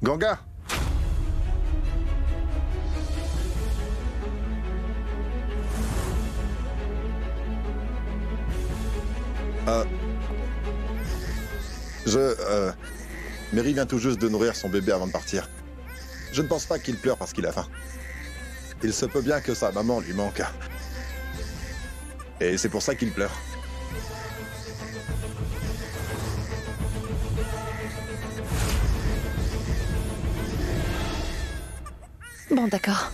Ganga! Mary vient tout juste de nourrir son bébé avant de partir. Je ne pense pas qu'il pleure parce qu'il a faim. Il se peut bien que sa maman lui manque. Et c'est pour ça qu'il pleure. Bon, d'accord.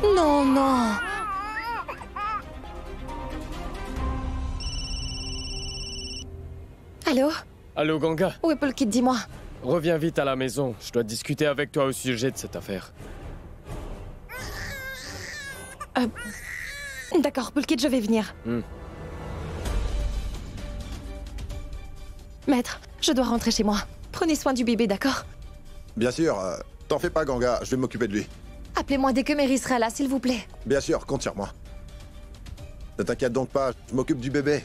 Non, non. Allô? Allô, Ganga? Où est Paul Kid, dis-moi. Reviens vite à la maison. Je dois discuter avec toi au sujet de cette affaire. D'accord, Paul Kid, je vais venir. Maître, je dois rentrer chez moi. Prenez soin du bébé, d'accord? Bien sûr, t'en fais pas, Ganga, je vais m'occuper de lui. Appelez-moi dès que Mary sera là, s'il vous plaît. Bien sûr, compte sur moi. Ne t'inquiète donc pas, je m'occupe du bébé.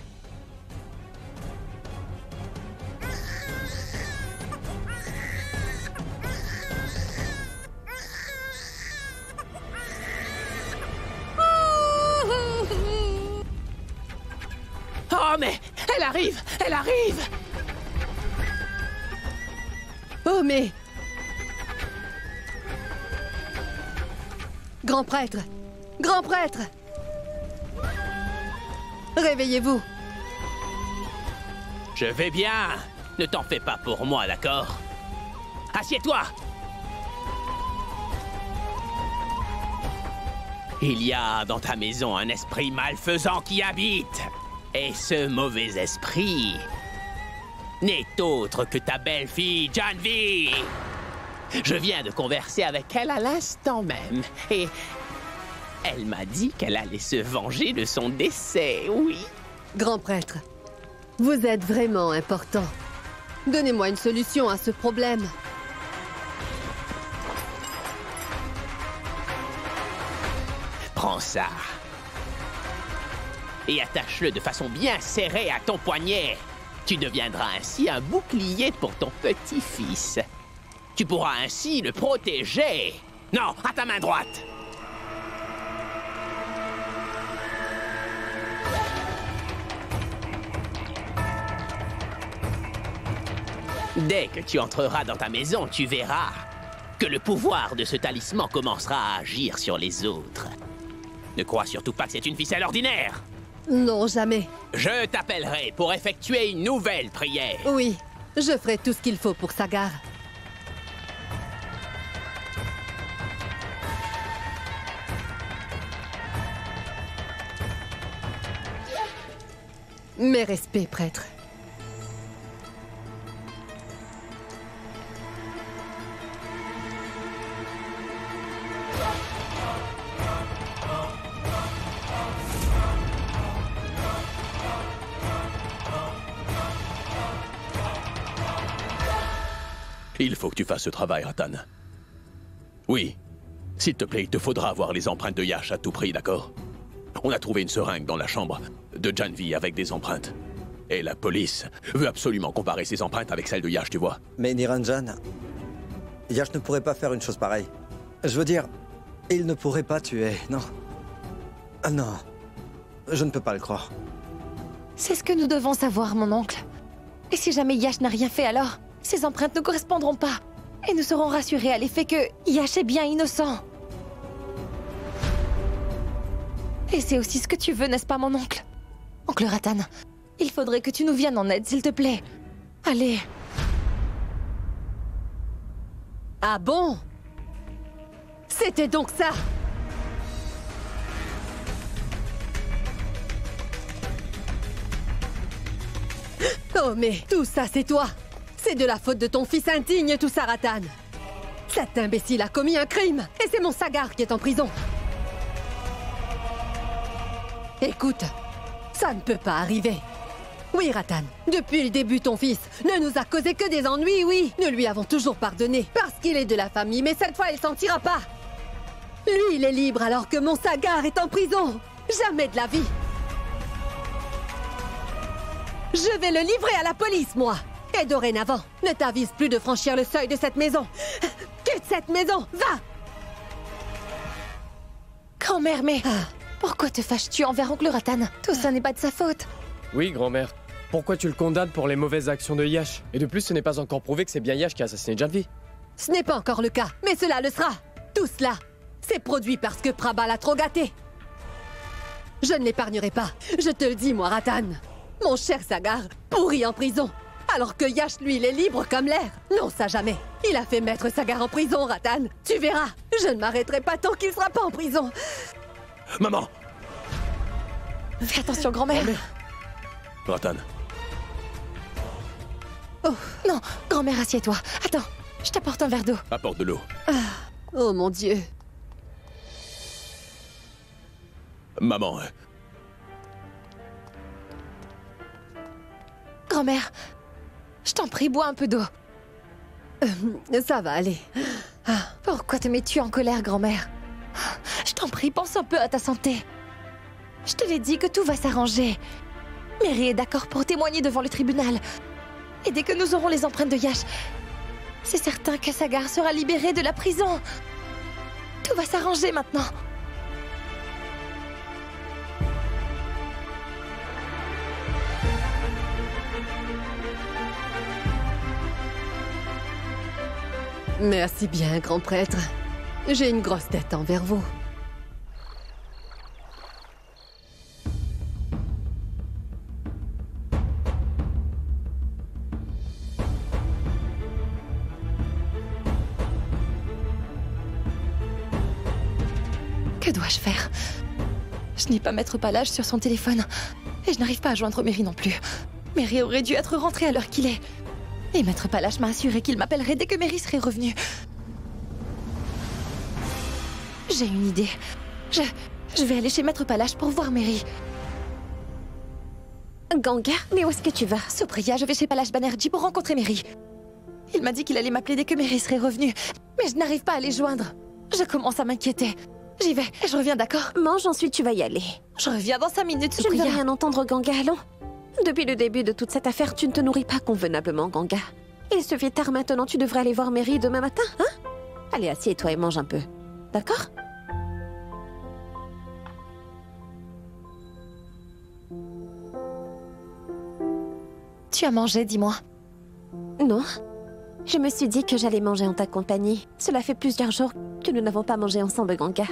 Oh, mais elle arrive! Elle arrive! Oh, mais... Grand prêtre! Grand prêtre! Réveillez-vous! Je vais bien! Ne t'en fais pas pour moi, d'accord? Assieds-toi! Il y a dans ta maison un esprit malfaisant qui habite. Et ce mauvais esprit n'est autre que ta belle-fille, Janvi. Je viens de converser avec elle à l'instant même. Et elle m'a dit qu'elle allait se venger de son décès, oui. Grand prêtre, vous êtes vraiment important. Donnez-moi une solution à ce problème. Prends ça. Et attache-le de façon bien serrée à ton poignet. Tu deviendras ainsi un bouclier pour ton petit-fils. Tu pourras ainsi le protéger. Non, à ta main droite. Dès que tu entreras dans ta maison, tu verras que le pouvoir de ce talisman commencera à agir sur les autres. Ne crois surtout pas que c'est une ficelle ordinaire. Non, jamais. Je t'appellerai pour effectuer une nouvelle prière. Oui, je ferai tout ce qu'il faut pour Sagar. Mes respects, prêtre. Il faut que tu fasses ce travail, Ratan. Oui. S'il te plaît, il te faudra avoir les empreintes de Yash à tout prix, d'accord? On a trouvé une seringue dans la chambre de Janvi avec des empreintes. Et la police veut absolument comparer ces empreintes avec celles de Yash, tu vois. Mais Niranjan, Yash ne pourrait pas faire une chose pareille. Je veux dire, il ne pourrait pas tuer, non. Ah non, je ne peux pas le croire. C'est ce que nous devons savoir, mon oncle. Et si jamais Yash n'a rien fait alors, ces empreintes ne correspondront pas. Et nous serons rassurés à l'effet que Yash est bien innocent. Et c'est aussi ce que tu veux, n'est-ce pas, mon oncle? Oncle Ratan, il faudrait que tu nous viennes en aide, s'il te plaît. Allez. Ah bon? C'était donc ça! Oh mais tout ça c'est toi! C'est de la faute de ton fils indigne tout ça, Ratan! Cet imbécile a commis un crime! Et c'est mon Sagar qui est en prison! Écoute, ça ne peut pas arriver! Oui, Ratan, depuis le début, ton fils ne nous a causé que des ennuis, oui! Nous lui avons toujours pardonné, parce qu'il est de la famille, mais cette fois, il s'en tirera pas! Lui, il est libre alors que mon Sagar est en prison. Jamais de la vie. Je vais le livrer à la police, moi. Et dorénavant, ne t'avise plus de franchir le seuil de cette maison. Quitte cette maison, va! Grand-mère, mais... Pourquoi te fâches-tu envers oncle Ratan? Tout ça n'est pas de sa faute. Oui, grand-mère. Pourquoi tu le condamnes pour les mauvaises actions de Yash? Et de plus, ce n'est pas encore prouvé que c'est bien Yash qui a assassiné Janvi. Ce n'est pas encore le cas, mais cela le sera. Tout cela, c'est produit parce que Prabha l'a trop gâté. Je ne l'épargnerai pas. Je te le dis, moi, Ratan. Mon cher Sagar, pourri en prison. Alors que Yash, lui, il est libre comme l'air. Non, ça jamais. Il a fait mettre Sagar en prison, Ratan. Tu verras. Je ne m'arrêterai pas tant qu'il sera pas en prison. Maman! Fais attention, grand-mère. Ratan. Oh, non, grand-mère, assieds-toi. Attends, je t'apporte un verre d'eau. Apporte de l'eau. Oh, mon Dieu. Maman, Grand-mère, je t'en prie, bois un peu d'eau. Ça va aller. Pourquoi te mets-tu en colère, grand-mère? Je t'en prie, pense un peu à ta santé. Je te l'ai dit que tout va s'arranger. Mary est d'accord pour témoigner devant le tribunal. Et dès que nous aurons les empreintes de Yash, c'est certain que Sagar sera libéré de la prison. Tout va s'arranger maintenant. Merci bien, grand prêtre. J'ai une grosse tête envers vous. Que dois-je faire? Je n'ai pas Maître Palage sur son téléphone. Et je n'arrive pas à joindre Mary non plus. Mary aurait dû être rentrée à l'heure qu'il est. Et Maître Palage m'a assuré qu'il m'appellerait dès que Mary serait revenue. J'ai une idée. Je vais aller chez Maître Palage pour voir Mary. Ganga, mais où est-ce que tu vas? Supriya, je vais chez Palage Banerjee pour rencontrer Mary. Il m'a dit qu'il allait m'appeler dès que Mary serait revenue. Mais je n'arrive pas à les joindre. Je commence à m'inquiéter. J'y vais, et je reviens, d'accord? Mange, ensuite tu vas y aller. Je reviens dans 5 minutes, Je ne Supriya. veux rien entendre, Ganga, allons. Depuis le début de toute cette affaire, tu ne te nourris pas convenablement, Ganga. Il se fait tard maintenant, tu devrais aller voir Mary demain matin, hein? Allez, assieds-toi et mange un peu. D'accord? Tu as mangé, dis-moi. Non. Je me suis dit que j'allais manger en ta compagnie. Cela fait plusieurs jours que nous n'avons pas mangé ensemble, Ganga.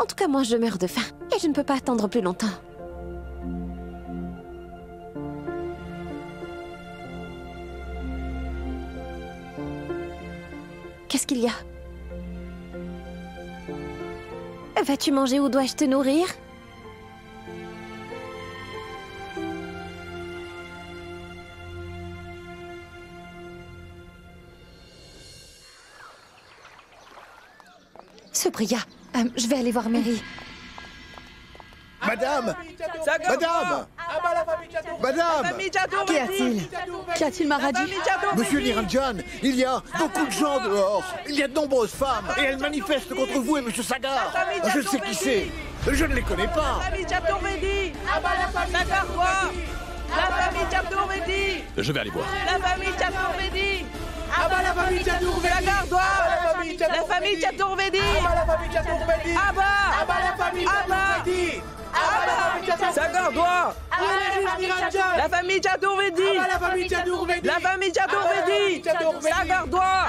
En tout cas, moi, je meurs de faim. Et je ne peux pas attendre plus longtemps. Qu'est-ce qu'il y a? Vas-tu manger ou dois-je te nourrir? Supriya, je vais aller voir Mary. Madame! Madame! Madame! Qu'y a-t-il? Qu'y a-t-il, Maharaji? Monsieur Niranjan, il y a beaucoup de gens dehors. Il y a de nombreuses femmes et elles manifestent contre vous et Monsieur Sagar. Je sais qui c'est. Je ne les connais pas. je vais aller voir. La famille Chaturvedi. La famille Chaturvedi. La famille Chaturvedi. Sagar doit. La famille Chaturvedi. La famille Chaturvedi. Sagar doit.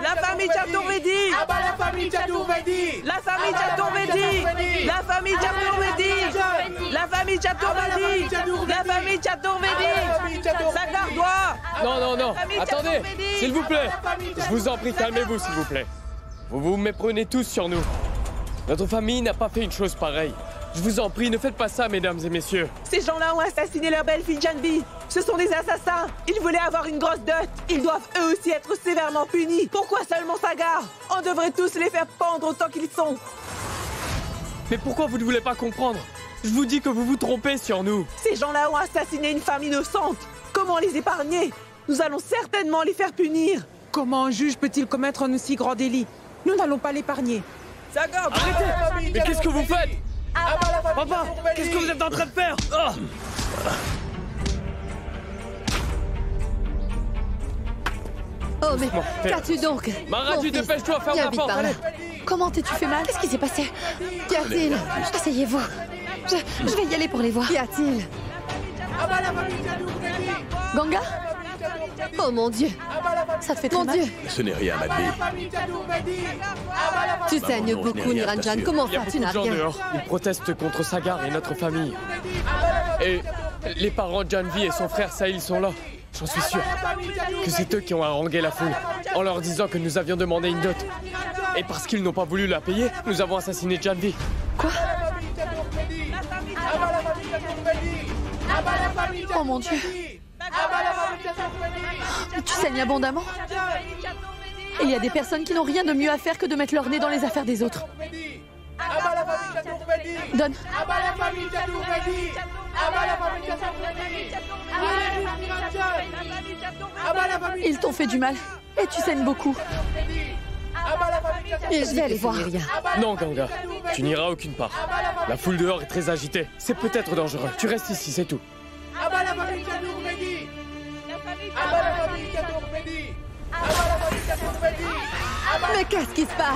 La famille Chaturvedi. La famille Chaturvedi. La famille Chaturvedi. La famille Chaturvedi. La famille Chaturvedi. La famille Chaturvedi. Sagar doit. Non, attendez, s'il vous plaît. Je vous en prie, calmez-vous, s'il vous plaît. Vous vous méprenez tous sur nous. Notre famille n'a pas fait une chose pareille. Je vous en prie, ne faites pas ça, mesdames et messieurs. Ces gens-là ont assassiné leur belle-fille Janvi. Ce sont des assassins. Ils voulaient avoir une grosse dot. Ils doivent eux aussi être sévèrement punis. Pourquoi seulement Sagar? On devrait tous les faire pendre autant qu'ils sont. Mais pourquoi vous ne voulez pas comprendre? Je vous dis que vous vous trompez sur nous. Ces gens-là ont assassiné une femme innocente. Comment les épargner? Nous allons certainement les faire punir. Comment un juge peut-il commettre un aussi grand délit? Nous n'allons pas l'épargner. Sagar, Arrêtez! Mais qu'est-ce que vous faites? Papa, qu'est-ce que vous êtes en train de faire? Oh. Oh, mais qu'as-tu donc? Maradu, dépêche-toi, ferme la porte, allez! Comment t'es-tu fait mal? Qu'est-ce qui s'est passé? Qu'y a-t-il? Asseyez-vous. Je vais y aller pour les voir. Qu'y a-t-il? Ganga? Oh mon Dieu! Ça te fait très Mon mal? Dieu! Ce n'est rien, Madbi. Tu saignes non, je beaucoup, n'ai rien, Niranjan. bien sûr. Comment Il y a ça, tu beaucoup n'as de gens rien? dehors. Ils protestent contre Sagar et notre famille. Et les parents de Janvi et son frère Sahil sont là. J'en suis sûr que c'est eux qui ont harangué la foule en leur disant que nous avions demandé une dot. Et parce qu'ils n'ont pas voulu la payer, nous avons assassiné Janvi. Quoi? Oh mon Dieu! Tu saignes abondamment? Il y a des personnes qui n'ont rien de mieux à faire que de mettre leur nez dans les affaires des autres. Donne. Ils t'ont fait du mal et tu saignes beaucoup. Et Je vais aller voir. Non, Ganga, tu n'iras aucune part. La foule dehors est très agitée. C'est peut-être dangereux. Tu restes ici, c'est tout. Mais qu'est-ce qui se passe?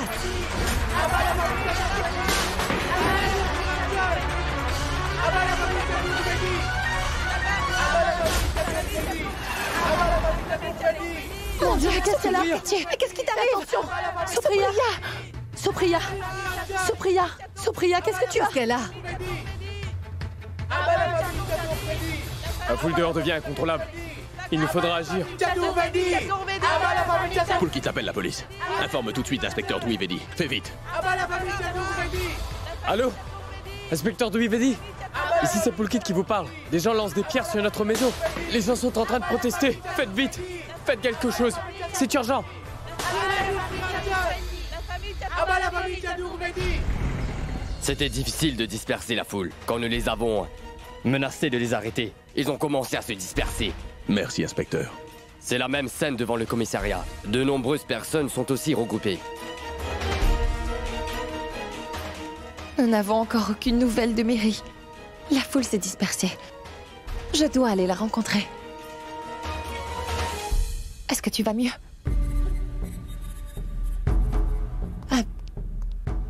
Mon Dieu, qu'est-ce qu'elle a? Pitié! Mais qu'est-ce qui t'arrive? Attention! Sopriya! Sopriya! Sopriya! Sopriya, qu'est-ce que tu as? Qu'est-ce qu'elle a? La foule dehors devient incontrôlable. Il nous faudra agir. Pulkit appelle la police. Informe tout de suite l'inspecteur Dwivedi. Fais vite. Allô? Inspecteur Dwivedi? Ici, c'est Pulkit qui vous parle. Des gens lancent des pierres sur notre maison. Les gens sont en train de protester. Faites vite! Faites quelque chose! C'est urgent! C'était difficile de disperser la foule. Quand nous les avons menacés de les arrêter, ils ont commencé à se disperser. Merci, inspecteur. C'est la même scène devant le commissariat. De nombreuses personnes sont aussi regroupées. Nous n'avons encore aucune nouvelle de Mary. La foule s'est dispersée. Je dois aller la rencontrer. Est-ce que tu vas mieux?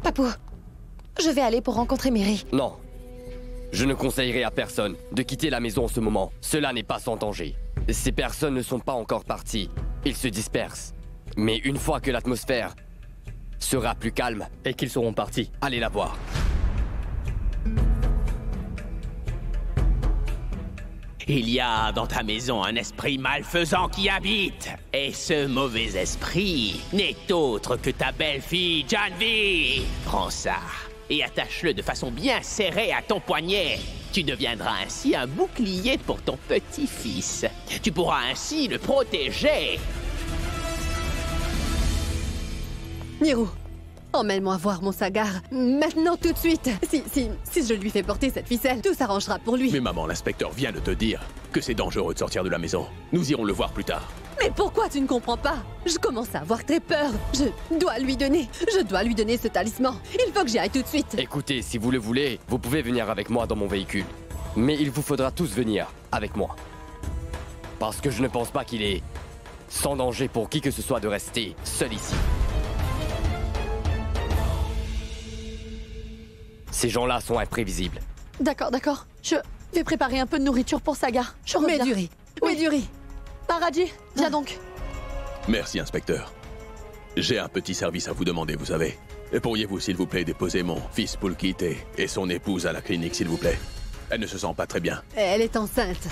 Papou, je vais aller pour rencontrer Mary. Non. Je ne conseillerais à personne de quitter la maison en ce moment. Cela n'est pas sans danger. Ces personnes ne sont pas encore parties. Ils se dispersent. Mais une fois que l'atmosphère sera plus calme et qu'ils seront partis, allez la voir. Il y a dans ta maison un esprit malfaisant qui habite. Et ce mauvais esprit n'est autre que ta belle-fille Janvi. Prends ça et attache-le de façon bien serrée à ton poignet. Tu deviendras ainsi un bouclier pour ton petit-fils. Tu pourras ainsi le protéger. Miru, emmène-moi voir mon Sagar. Maintenant, tout de suite. Si je lui fais porter cette ficelle, tout s'arrangera pour lui. Mais maman, l'inspecteur vient de te dire que c'est dangereux de sortir de la maison. Nous irons le voir plus tard. Mais pourquoi tu ne comprends pas? Je commence à avoir très peur. Je dois lui donner ce talisman. Il faut que j'y aille tout de suite. Écoutez, si vous le voulez, vous pouvez venir avec moi dans mon véhicule. Mais il vous faudra tous venir avec moi. Parce que je ne pense pas qu'il est sans danger pour qui que ce soit de rester seul ici. Ces gens-là sont imprévisibles. D'accord, d'accord. Je vais préparer un peu de nourriture pour Sagar. Je reviens. Mets du riz. Mets du riz. Paraji, viens donc. Merci, inspecteur. J'ai un petit service à vous demander, vous savez. Et pourriez-vous, s'il vous plaît, déposer mon fils Pulkit et son épouse à la clinique, s'il vous plaît? Elle ne se sent pas très bien. Elle est enceinte.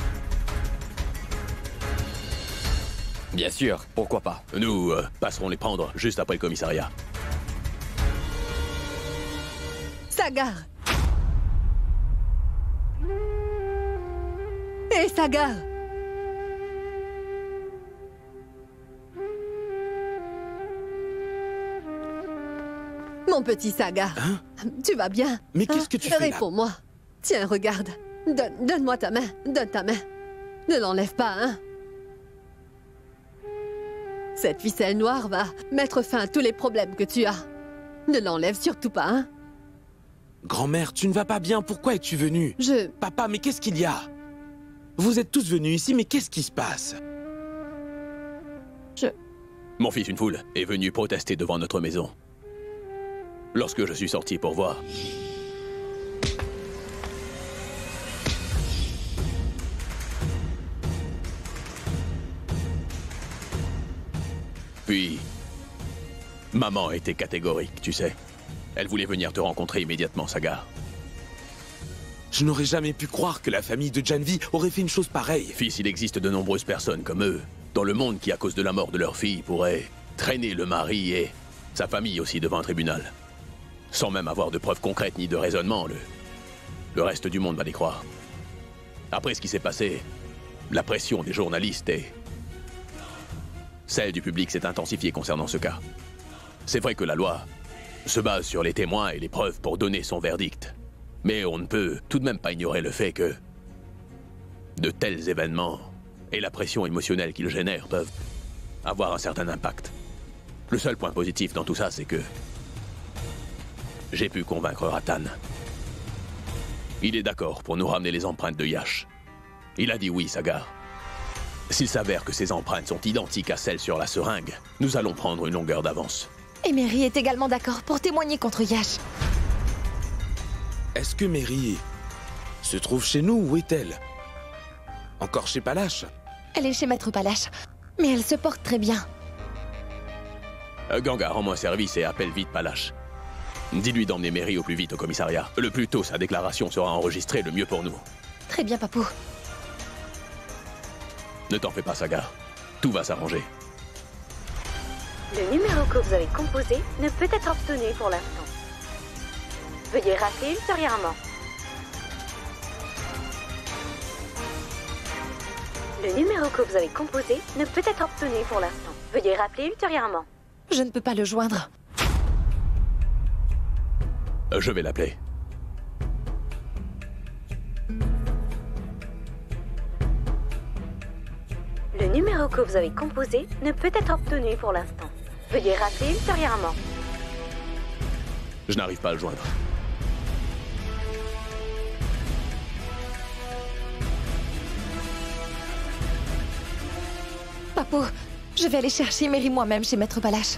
Bien sûr, pourquoi pas. Nous passerons les prendre juste après le commissariat. Sagar. Hé, Sagar. Mon petit Sagar. Hein? Tu vas bien? Mais qu'est-ce que tu fais là? Réponds-moi. Tiens, regarde. Donne-moi ta main. Donne ta main. Ne l'enlève pas, hein? Cette ficelle noire va mettre fin à tous les problèmes que tu as. Ne l'enlève surtout pas, hein? Grand-mère, tu ne vas pas bien, pourquoi es-tu venue? Papa, mais qu'est-ce qu'il y a? Vous êtes tous venus ici, mais qu'est-ce qui se passe? Mon fils, une foule, est venu protester devant notre maison. Lorsque je suis sorti pour voir... Puis... Maman était catégorique, tu sais. Elle voulait venir te rencontrer immédiatement, Sagar. Je n'aurais jamais pu croire que la famille de Janvi aurait fait une chose pareille. Fils, il existe de nombreuses personnes comme eux dans le monde qui, à cause de la mort de leur fille, pourraient traîner le mari et sa famille aussi devant un tribunal. Sans même avoir de preuves concrètes ni de raisonnement, le reste du monde va les croire. Après ce qui s'est passé, la pression des journalistes et celle du public s'est intensifiée concernant ce cas. C'est vrai que la loi se base sur les témoins et les preuves pour donner son verdict. Mais on ne peut tout de même pas ignorer le fait que de tels événements et la pression émotionnelle qu'ils génèrent peuvent avoir un certain impact. Le seul point positif dans tout ça, c'est que j'ai pu convaincre Ratan. Il est d'accord pour nous ramener les empreintes de Yash. Il a dit oui, Sagar. S'il s'avère que ces empreintes sont identiques à celles sur la seringue, nous allons prendre une longueur d'avance. Et Mary est également d'accord pour témoigner contre Yash. Est-ce que Mary se trouve chez nous ou est-elle encore chez Palache? Elle est chez Maître Palache, mais elle se porte très bien. Ganga, rends-moi service et appelle vite Palache. Dis-lui d'emmener Mary au plus vite au commissariat. Le plus tôt sa déclaration sera enregistrée, le mieux pour nous. Très bien, Papou. Ne t'en fais pas, Sagar. Tout va s'arranger. Le numéro que vous avez composé ne peut être obtenu pour l'instant. Veuillez rappeler ultérieurement. Le numéro que vous avez composé ne peut être obtenu pour l'instant. Veuillez rappeler ultérieurement. Je ne peux pas le joindre. Je vais l'appeler. Le numéro que vous avez composé ne peut être obtenu pour l'instant. Veuillez rappeler ultérieurement. Je n'arrive pas à le joindre. Papou, je vais aller chercher Mary moi-même chez Maître Palache.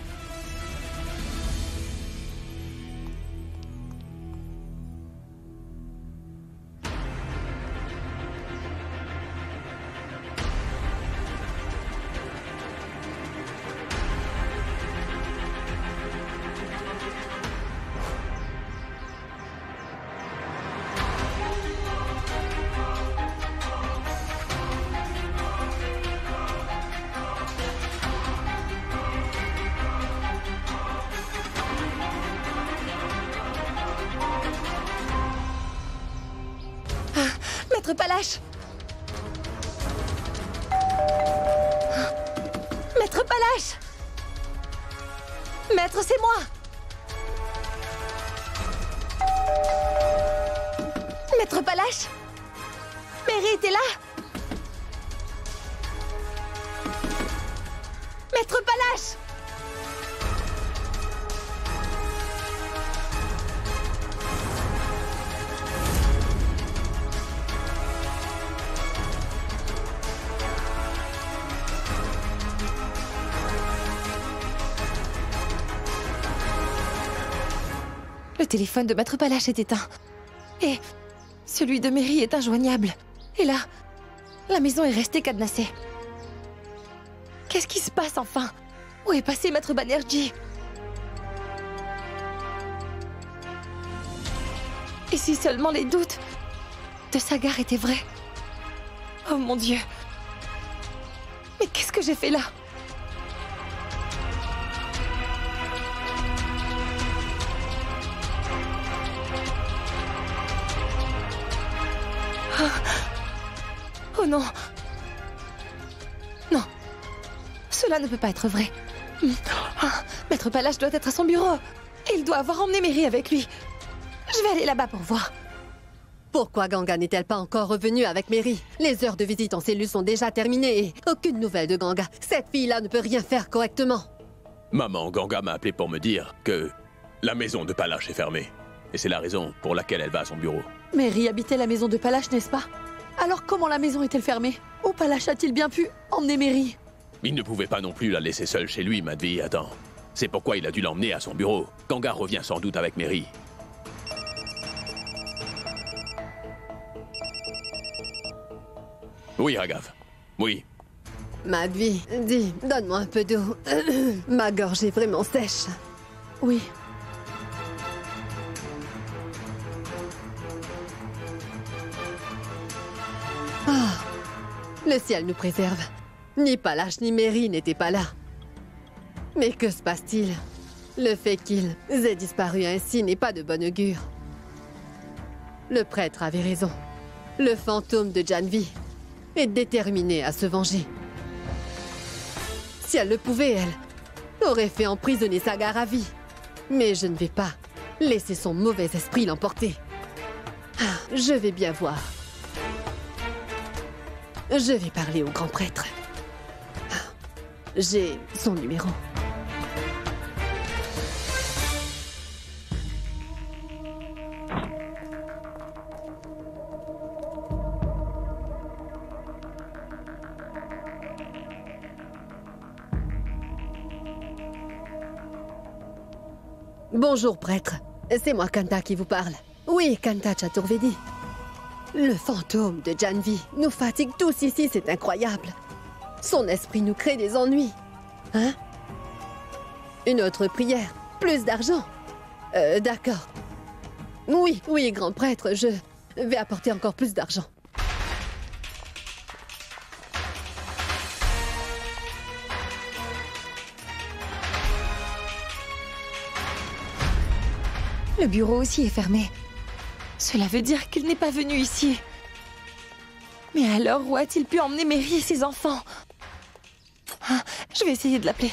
Maître Palache! Maître Palache! Maître, c'est moi! Maître Palache? Mary était là? Maître Palache! Le téléphone de Maître Palache est éteint. Et celui de Mary est injoignable. Et là, la maison est restée cadenassée. Qu'est-ce qui se passe enfin? Où est passé Maître Banerjee? Et si seulement les doutes de Sagar étaient vrais? Oh mon Dieu! Mais qu'est-ce que j'ai fait là? Oh non! Non! Cela ne peut pas être vrai. Maître Palache doit être à son bureau. Et il doit avoir emmené Mary avec lui. Je vais aller là-bas pour voir. Pourquoi Ganga n'est-elle pas encore revenue avec Mary? Les heures de visite en cellule sont déjà terminées et aucune nouvelle de Ganga. Cette fille-là ne peut rien faire correctement. Maman, Ganga m'a appelé pour me dire que la maison de Palache est fermée. Et c'est la raison pour laquelle elle va à son bureau. Mary habitait la maison de Palache, n'est-ce pas? Alors comment la maison est-elle fermée? Où Palache a-t-il bien pu emmener Mary? Il ne pouvait pas non plus la laisser seule chez lui, Madhvi, attends. C'est pourquoi il a dû l'emmener à son bureau. Ganga revient sans doute avec Mary. Oui, Raghav. Oui. Madhvi, dis, donne-moi un peu d'eau. Ma gorge est vraiment sèche. Oui. Ah, le ciel nous préserve. Ni Palache ni Mary n'étaient pas là. Mais que se passe-t-il? Le fait qu'ils aient disparu ainsi n'est pas de bon augure. Le prêtre avait raison. Le fantôme de Janvi est déterminée à se venger. Si elle le pouvait, elle aurait fait emprisonner Sagar à vie. Mais je ne vais pas laisser son mauvais esprit l'emporter. Ah, je vais bien voir. Je vais parler au grand prêtre. Ah, j'ai son numéro. Bonjour, prêtre. C'est moi, Kanta, qui vous parle. Oui, Kanta Chaturvedi. Le fantôme de Janvi nous fatigue tous ici, c'est incroyable. Son esprit nous crée des ennuis. Hein? Une autre prière. Plus d'argent. D'accord. Oui, oui, grand prêtre, je vais apporter encore plus d'argent. Le bureau aussi est fermé. Cela veut dire qu'il n'est pas venu ici. Mais alors, où a-t-il pu emmener Mary et ses enfants? Ah, je vais essayer de l'appeler.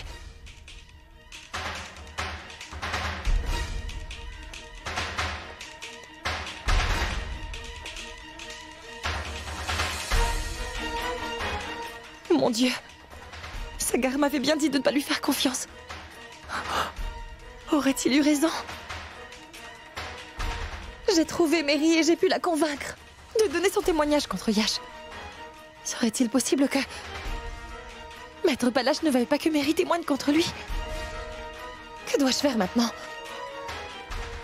Mon Dieu. Sagar m'avait bien dit de ne pas lui faire confiance. Aurait-il eu raison? J'ai trouvé Mary et j'ai pu la convaincre de donner son témoignage contre Yash. Serait-il possible que... Maître Palache ne veuille pas que Mary témoigne contre lui? Que dois-je faire maintenant?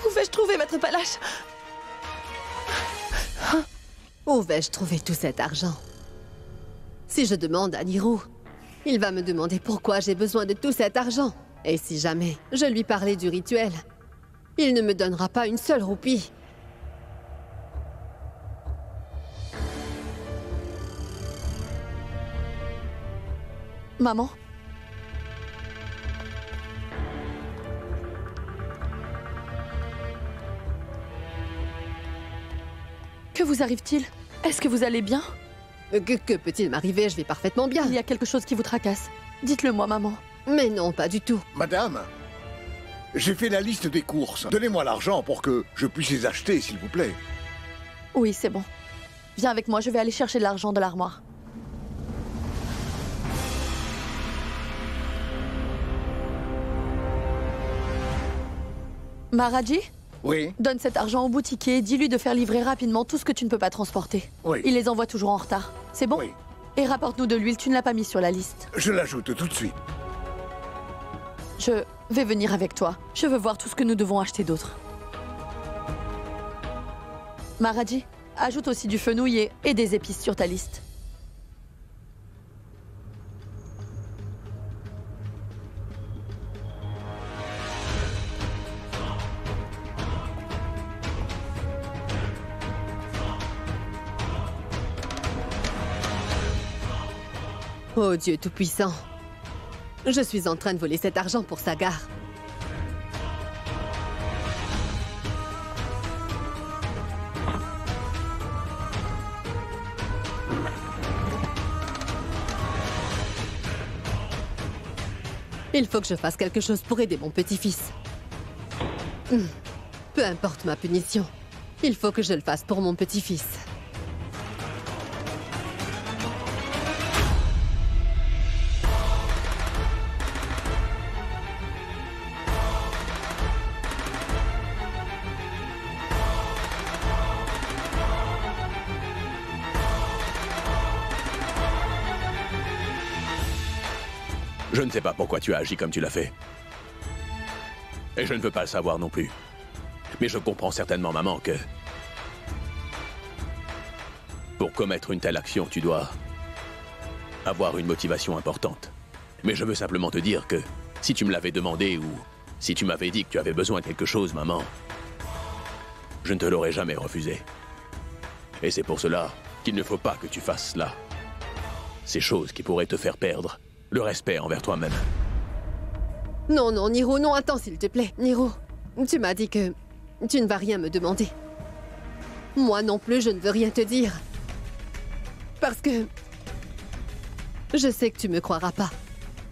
Où vais-je trouver Maître Palache? Où vais-je trouver tout cet argent? Si je demande à Niro, il va me demander pourquoi j'ai besoin de tout cet argent. Et si jamais je lui parlais du rituel, il ne me donnera pas une seule roupie. Maman? Que vous arrive-t-il? Est-ce que vous allez bien? Que peut-il m'arriver? Je vais parfaitement bien. Il y a quelque chose qui vous tracasse. Dites-le moi, maman. Mais non, pas du tout. Madame, j'ai fait la liste des courses. Donnez-moi l'argent pour que je puisse les acheter, s'il vous plaît. Oui, c'est bon. Viens avec moi, je vais aller chercher de l'argent de l'armoire. Maharaji? Oui. Donne cet argent au boutiquier et dis-lui de faire livrer rapidement tout ce que tu ne peux pas transporter. Oui. Il les envoie toujours en retard. C'est bon? Oui. Et rapporte-nous de l'huile, tu ne l'as pas mis sur la liste. Je l'ajoute tout de suite. Je vais venir avec toi. Je veux voir tout ce que nous devons acheter d'autre. Maharaji, ajoute aussi du fenouil et des épices sur ta liste. Oh Dieu Tout-Puissant, je suis en train de voler cet argent pour Sagar. Il faut que je fasse quelque chose pour aider mon petit-fils. Peu importe ma punition, Il faut que je le fasse pour mon petit-fils. Je ne sais pas pourquoi tu as agi comme tu l'as fait. Et je ne veux pas le savoir non plus. Mais je comprends certainement, maman, que... pour commettre une telle action, tu dois avoir une motivation importante. Mais je veux simplement te dire que si tu me l'avais demandé ou si tu m'avais dit que tu avais besoin de quelque chose, maman, je ne te l'aurais jamais refusé. Et c'est pour cela qu'il ne faut pas que tu fasses cela. Ces choses qui pourraient te faire perdre le respect envers toi-même. Non, non, Niro, non, attends, s'il te plaît. Niro, tu m'as dit que tu ne vas rien me demander. Moi non plus, je ne veux rien te dire. Parce que... je sais que tu me croiras pas.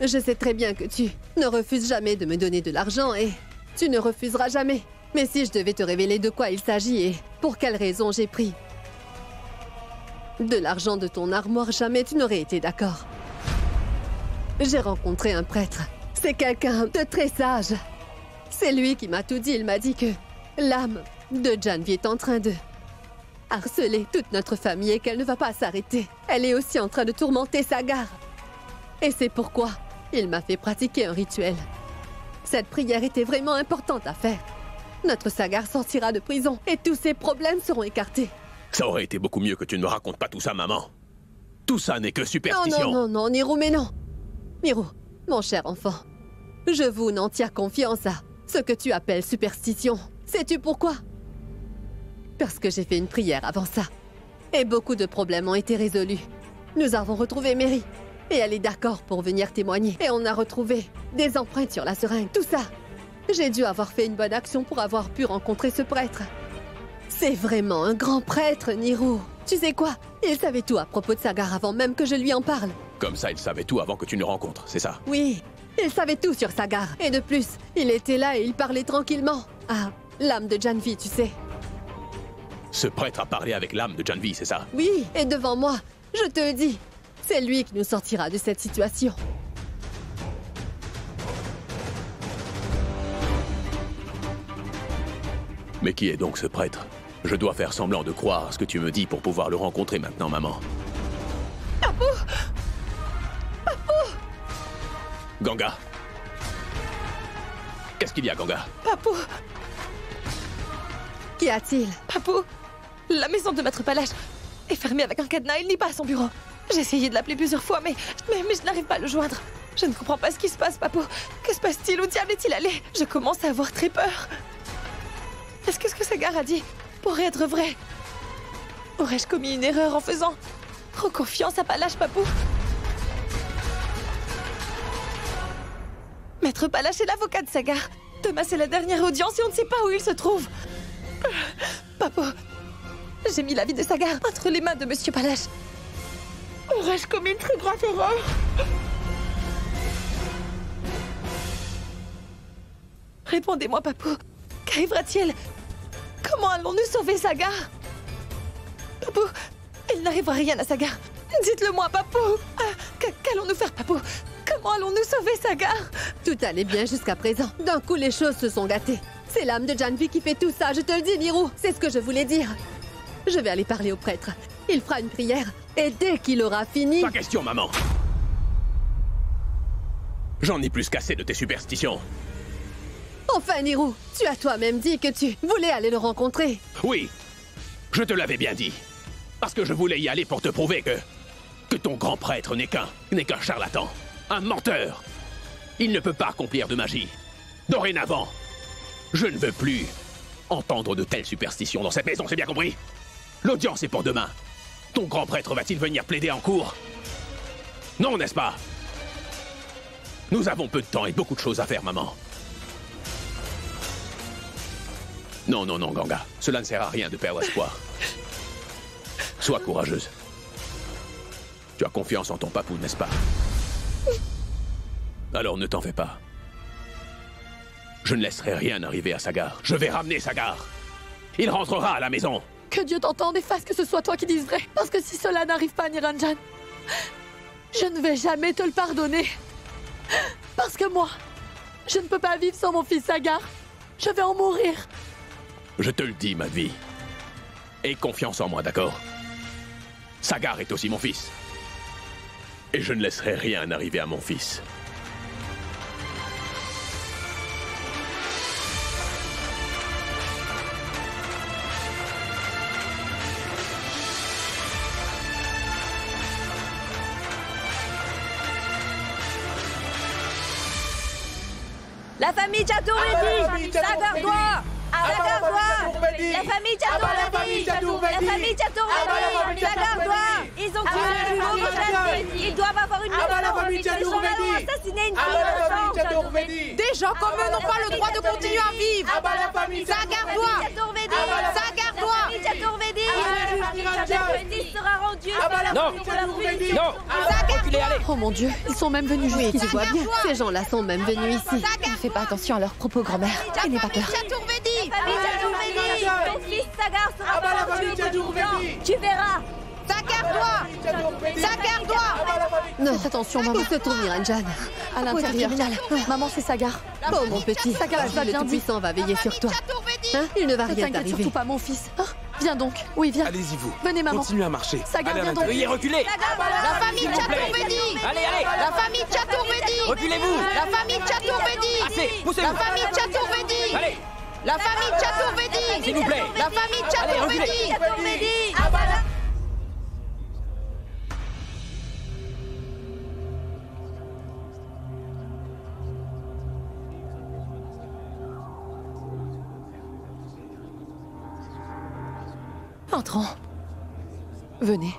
Je sais très bien que tu ne refuses jamais de me donner de l'argent et tu ne refuseras jamais. Mais si je devais te révéler de quoi il s'agit et pour quelle raison j'ai pris de l'argent de ton armoire, jamais tu n'aurais été d'accord. J'ai rencontré un prêtre. C'est quelqu'un de très sage. C'est lui qui m'a tout dit. Il m'a dit que l'âme de Janvi est en train de harceler toute notre famille et qu'elle ne va pas s'arrêter. Elle est aussi en train de tourmenter Sagar. Et c'est pourquoi il m'a fait pratiquer un rituel. Cette prière était vraiment importante à faire. Notre Sagar sortira de prison et tous ses problèmes seront écartés. Ça aurait été beaucoup mieux que tu ne me racontes pas tout ça, maman. Tout ça n'est que superstition. Non, non, non, non, Niro, mais non. Niro, mon cher enfant, je voue une entière confiance à ce que tu appelles superstition. Sais-tu pourquoi? Parce que j'ai fait une prière avant ça. Et beaucoup de problèmes ont été résolus. Nous avons retrouvé Mary. Et elle est d'accord pour venir témoigner. Et on a retrouvé des empreintes sur la seringue. Tout ça. J'ai dû avoir fait une bonne action pour avoir pu rencontrer ce prêtre. C'est vraiment un grand prêtre, Niro. Tu sais quoi? Il savait tout à propos de Sagar avant même que je lui en parle. Comme ça, il savait tout avant que tu ne rencontres, c'est ça? Oui, il savait tout sur Sagar. Et de plus, il était là et il parlait tranquillement. Ah, l'âme de Janvi, tu sais. Ce prêtre a parlé avec l'âme de Janvi, c'est ça? Oui, et devant moi, je te le dis. C'est lui qui nous sortira de cette situation. Mais qui est donc ce prêtre? Je dois faire semblant de croire à ce que tu me dis pour pouvoir le rencontrer maintenant, maman. Papou! Papou! Ganga? Qu'est-ce qu'il y a, Ganga? Papou! Qu'y a-t-il? Papou! La maison de Maître Palache est fermée avec un cadenas, il n'est pas à son bureau. J'ai essayé de l'appeler plusieurs fois, mais je n'arrive pas à le joindre. Je ne comprends pas ce qui se passe, Papou. Que se passe-t-il? Où diable est-il allé? Je commence à avoir très peur. Est-ce que ce que Sagar a dit pourrait être vrai? Aurais-je commis une erreur en faisant trop confiance à Palache, Papou? Maître Palache est l'avocat de Sagar. Demain, c'est la dernière audience et on ne sait pas où il se trouve. Papou, j'ai mis la vie de Sagar entre les mains de Monsieur Palache. Aurais-je commis une très grave erreur? Répondez-moi, Papou. Qu'arrivera-t-il? Comment allons-nous sauver Sagar? Papou, il n'arrivera rien à Sagar. Dites-le-moi, Papou. Qu'allons-nous faire, Papou? Comment allons-nous sauver Sagar? Tout allait bien jusqu'à présent. D'un coup, les choses se sont gâtées. C'est l'âme de Janvi qui fait tout ça, je te le dis, Niro. C'est ce que je voulais dire. Je vais aller parler au prêtre. Il fera une prière. Et dès qu'il aura fini... Pas question, maman. J'en ai plus qu'assez de tes superstitions. Enfin, Niro, tu as toi-même dit que tu voulais aller le rencontrer. Oui, je te l'avais bien dit. Parce que je voulais y aller pour te prouver que ton grand prêtre n'est qu'un charlatan, un menteur. Il ne peut pas accomplir de magie. Dorénavant, je ne veux plus entendre de telles superstitions dans cette maison, c'est bien compris? L'audience est pour demain. Ton grand prêtre va-t-il venir plaider en cour? Non, n'est-ce pas? Nous avons peu de temps et beaucoup de choses à faire, maman. Non, non, non, Ganga. Cela ne sert à rien de perdre espoir. Sois courageuse. Tu as confiance en ton papou, n'est-ce pas? Alors ne t'en fais pas. Je ne laisserai rien arriver à Sagar. Je vais ramener Sagar. Il rentrera à la maison. Que Dieu t'entende et fasse que ce soit toi qui dises vrai. Parce que si cela n'arrive pas à Niranjan, je ne vais jamais te le pardonner. Parce que moi, je ne peux pas vivre sans mon fils Sagar. Je vais en mourir. Je te le dis, Madvi. Aie confiance en moi, d'accord? Sagar est aussi mon fils. Et je ne laisserai rien arriver à mon fils. La famille Chaturvedi, Sagar doit. Sagar doit. La famille Chaturvedi, la famille Chaturvedi, Sagar doit. Ils ont tué le plus beau Janvi. Ils doivent avoir une maison. Les gens ont assassiné une fille. Des gens comme eux n'ont pas le droit de continuer à vivre. Sagar doit. Sagar doit. La justice sera rendue. Non. Reculez, allez. Oh mon Dieu, ils sont même venus jusqu'ici. Tu vois bien, ces gens-là sont même venus ici. Ne fais pas attention à leurs propos, grand-mère. Et n'aie pas peur. Famille Chaturvedi, ton fils Sagar sera rendu. Tu verras. Sagar doit. Non, faites attention, maman. Où se trouve Niranjan? À l'intérieur. Maman, c'est Sagar. Oh mon petit, Sagar, le Tout-Puissant va veiller sur toi. Hein? Il ne va rien t'inquiète t'arriver. surtout pas, mon fils. Hein? Viens donc. Oui, viens. Allez-y, vous. Venez, maman. Continuez à marcher. Sagar, Allez à viens donc. Veuillez reculer. La famille Chaturvedi. Allez. La famille Chaturvedi. Reculez-vous. La famille Chaturvedi. Assez, poussez-vous. La famille Chaturvedi. Allez. La famille Chaturvedi. S'il vous plaît. La famille Allez, reculez. Chaturvedi. Entrons. Venez.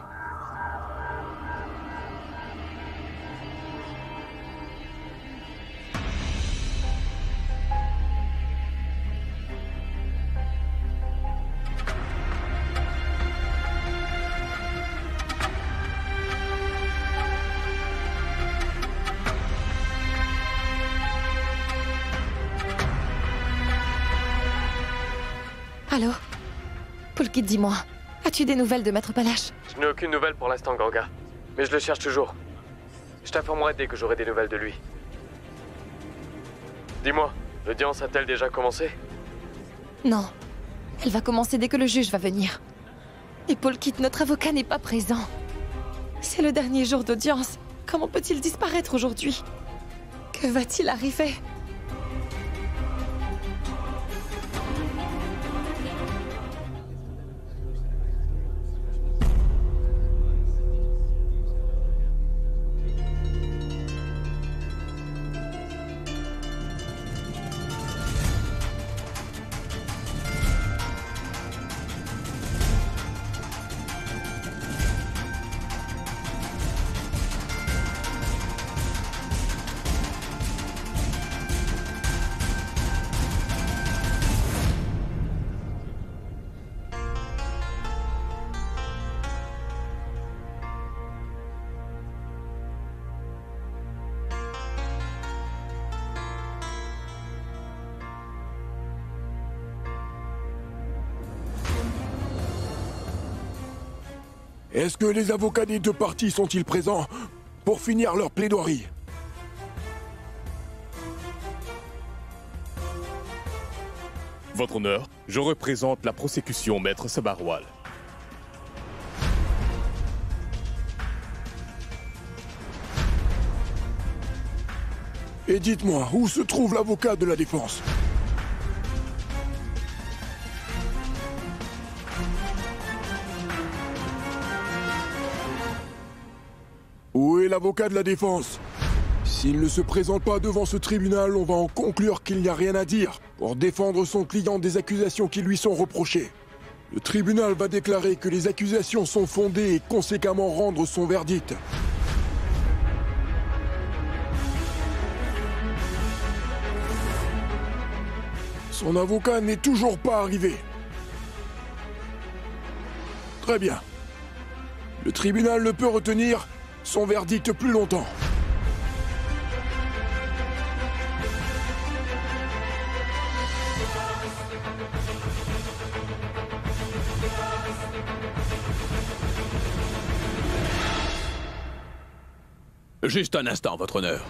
Allô? Pulkit, dis-moi, as-tu des nouvelles de Maître Palache? Je n'ai aucune nouvelle pour l'instant, Ganga. Mais je le cherche toujours. Je t'informerai dès que j'aurai des nouvelles de lui. Dis-moi, l'audience a-t-elle déjà commencé? Non. Elle va commencer dès que le juge va venir. Et Pulkit, notre avocat, n'est pas présent. C'est le dernier jour d'audience. Comment peut-il disparaître aujourd'hui? Que va-t-il arriver? Est-ce que les avocats des deux parties sont-ils présents pour finir leur plaidoirie? Votre honneur, je représente la prosécution, maître Sabarwal. Et dites-moi, où se trouve l'avocat de la défense? Où est l'avocat de la défense? S'il ne se présente pas devant ce tribunal, on va en conclure qu'il n'y a rien à dire pour défendre son client des accusations qui lui sont reprochées. Le tribunal va déclarer que les accusations sont fondées et conséquemment rendre son verdict. Son avocat n'est toujours pas arrivé. Très bien. Le tribunal ne peut retenir son verdict plus longtemps. Juste un instant, votre honneur.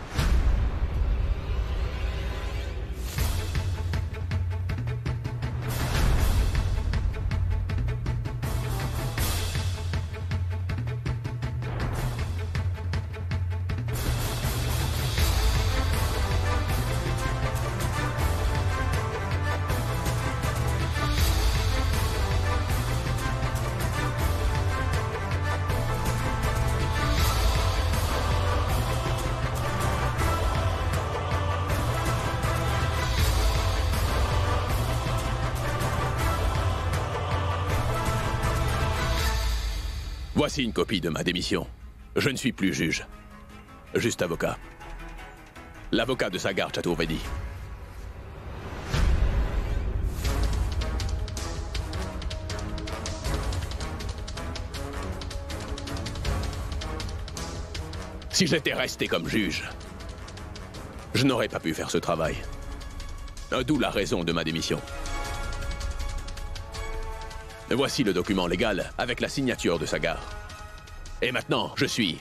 Voici une copie de ma démission. Je ne suis plus juge. Juste avocat. L'avocat de Sagar Chaturvedi. Si j'étais resté comme juge, je n'aurais pas pu faire ce travail. D'où la raison de ma démission. Voici le document légal avec la signature de Sagar. Et maintenant, je suis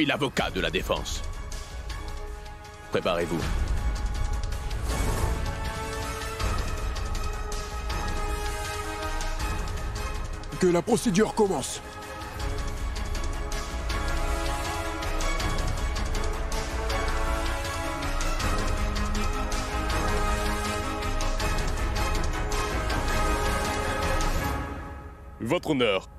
l'avocat de la défense. Préparez-vous. Que la procédure commence. Votre honneur.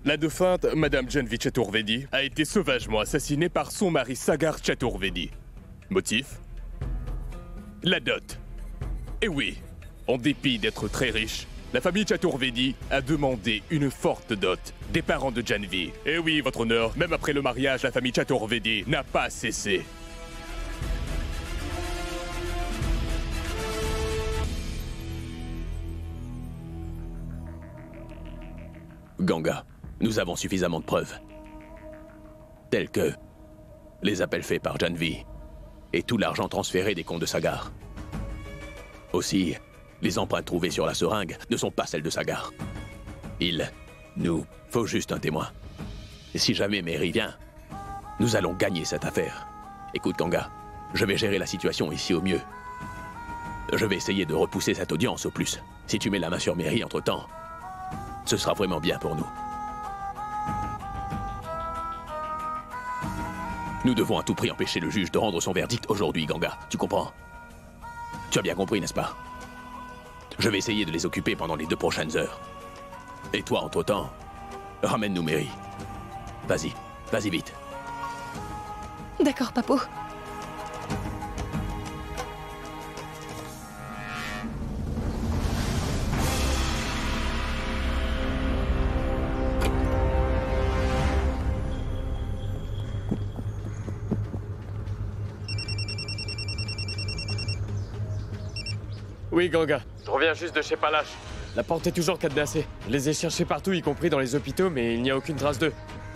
La défunte, Madame Janvi Chaturvedi, a été sauvagement assassinée par son mari Sagar Chaturvedi. Motif? La dot. Et oui, en dépit d'être très riche, la famille Chaturvedi a demandé une forte dot des parents de Janvi. Et oui, votre honneur, même après le mariage, la famille Chaturvedi n'a pas cessé. Ganga, nous avons suffisamment de preuves. Telles que les appels faits par Janvi et tout l'argent transféré des comptes de Sagar. Aussi, les empreintes trouvées sur la seringue ne sont pas celles de Sagar. Il nous faut juste un témoin. Et si jamais Mary vient, nous allons gagner cette affaire. Écoute, Ganga, je vais gérer la situation ici au mieux. Je vais essayer de repousser cette audience au plus. Si tu mets la main sur Mary entre-temps, ce sera vraiment bien pour nous. Nous devons à tout prix empêcher le juge de rendre son verdict aujourd'hui, Ganga. Tu comprends? Tu as bien compris, n'est-ce pas? Je vais essayer de les occuper pendant les 2 prochaines heures. Et toi, entre-temps, ramène-nous Mary. Vas-y, vas-y vite. D'accord, Papou. Oui, Ganga. Je reviens juste de chez Palache. La porte est toujours cadenassée. Je les ai cherchés partout, y compris dans les hôpitaux, mais il n'y a aucune trace d'eux.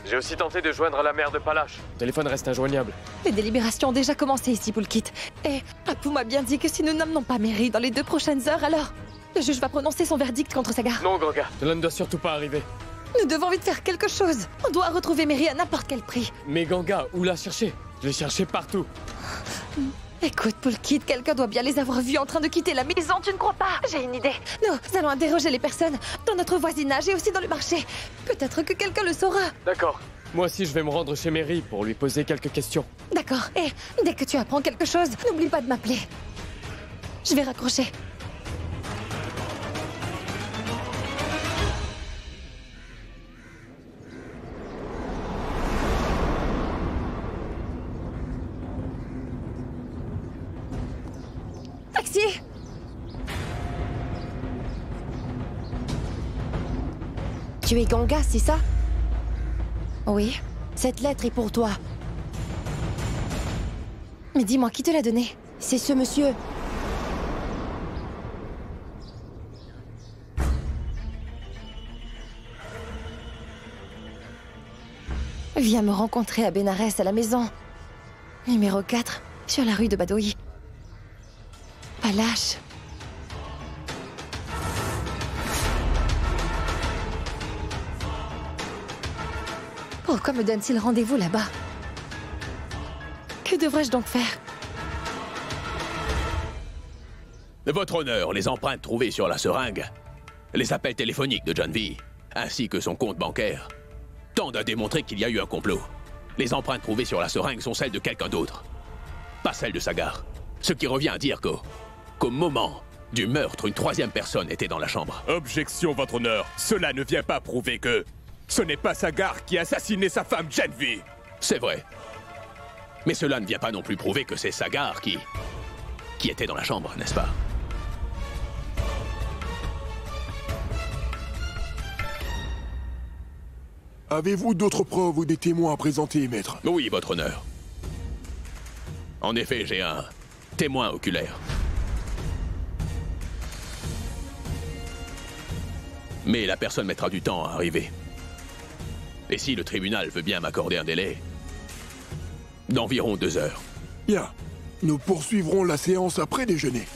J'ai aussi tenté de joindre la mère de Palache. Le téléphone reste injoignable. Les délibérations ont déjà commencé ici, Poulkit. Et Papou m'a bien dit que si nous n'emmenons pas Mary dans les 2 prochaines heures, alors le juge va prononcer son verdict contre Sagar. Non, Ganga. Cela ne doit surtout pas arriver. Nous devons vite faire quelque chose. On doit retrouver Mary à n'importe quel prix. Mais Ganga, où la chercher? Je l'ai cherché partout. Écoute, Poulkit, quelqu'un doit bien les avoir vus en train de quitter la maison, tu ne crois pas? J'ai une idée. Nous allons interroger les personnes dans notre voisinage et aussi dans le marché. Peut-être que quelqu'un le saura. D'accord. Moi aussi, je vais me rendre chez Mary pour lui poser quelques questions. D'accord. Et dès que tu apprends quelque chose, n'oublie pas de m'appeler. Je vais raccrocher. Taxi! Tu es Ganga, c'est ça? Oui. Cette lettre est pour toi. Mais dis-moi, qui te l'a donnée? C'est ce monsieur. Viens me rencontrer à Bénarès à la maison. Numéro 4, sur la rue de Badoui. Palache. Pourquoi me donne-t-il rendez-vous là-bas? Que devrais-je donc faire? Votre honneur, les empreintes trouvées sur la seringue, les appels téléphoniques de John V, ainsi que son compte bancaire, tendent à démontrer qu'il y a eu un complot. Les empreintes trouvées sur la seringue sont celles de quelqu'un d'autre, pas celles de Sagar. Ce qui revient à dire qu'au moment du meurtre, une troisième personne était dans la chambre. Objection, votre honneur. Cela ne vient pas prouver que ce n'est pas Sagar qui a assassiné sa femme John V. C'est vrai. Mais cela ne vient pas non plus prouver que c'est Sagar qui était dans la chambre, n'est-ce pas? Avez-vous d'autres preuves ou des témoins à présenter, maître? Oui, votre honneur. En effet, j'ai un témoin oculaire. Mais la personne mettra du temps à arriver. Et si le tribunal veut bien m'accorder un délai d'environ 2 heures. Bien. Nous poursuivrons la séance après déjeuner.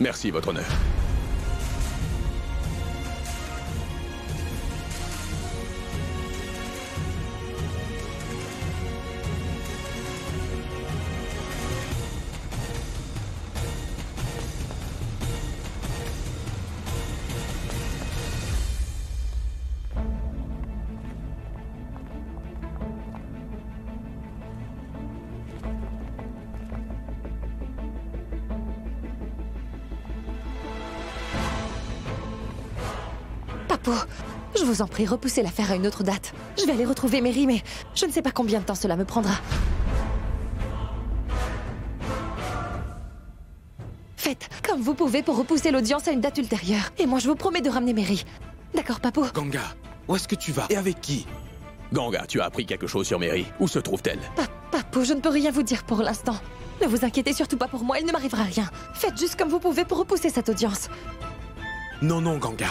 Merci, votre honneur. Papo, je vous en prie, repoussez l'affaire à une autre date. Je vais aller retrouver Mary, mais je ne sais pas combien de temps cela me prendra. Faites comme vous pouvez pour repousser l'audience à une date ultérieure. Et moi, je vous promets de ramener Mary. D'accord, Papo? Ganga, où est-ce que tu vas? Et avec qui? Ganga, tu as appris quelque chose sur Mary. Où se trouve-t-elle? Papo, je ne peux rien vous dire pour l'instant. Ne vous inquiétez surtout pas pour moi, il ne m'arrivera rien. Faites juste comme vous pouvez pour repousser cette audience. Non, non, Ganga.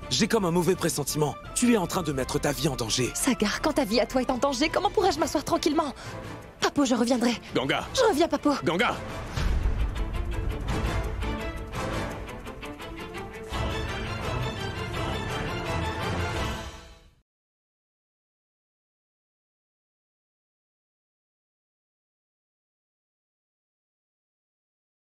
J'ai comme un mauvais pressentiment. Tu es en train de mettre ta vie en danger. Sagar, quand ta vie à toi est en danger, comment pourrais-je m'asseoir tranquillement? Papo, je reviendrai. Ganga! Je reviens, Papo. Ganga!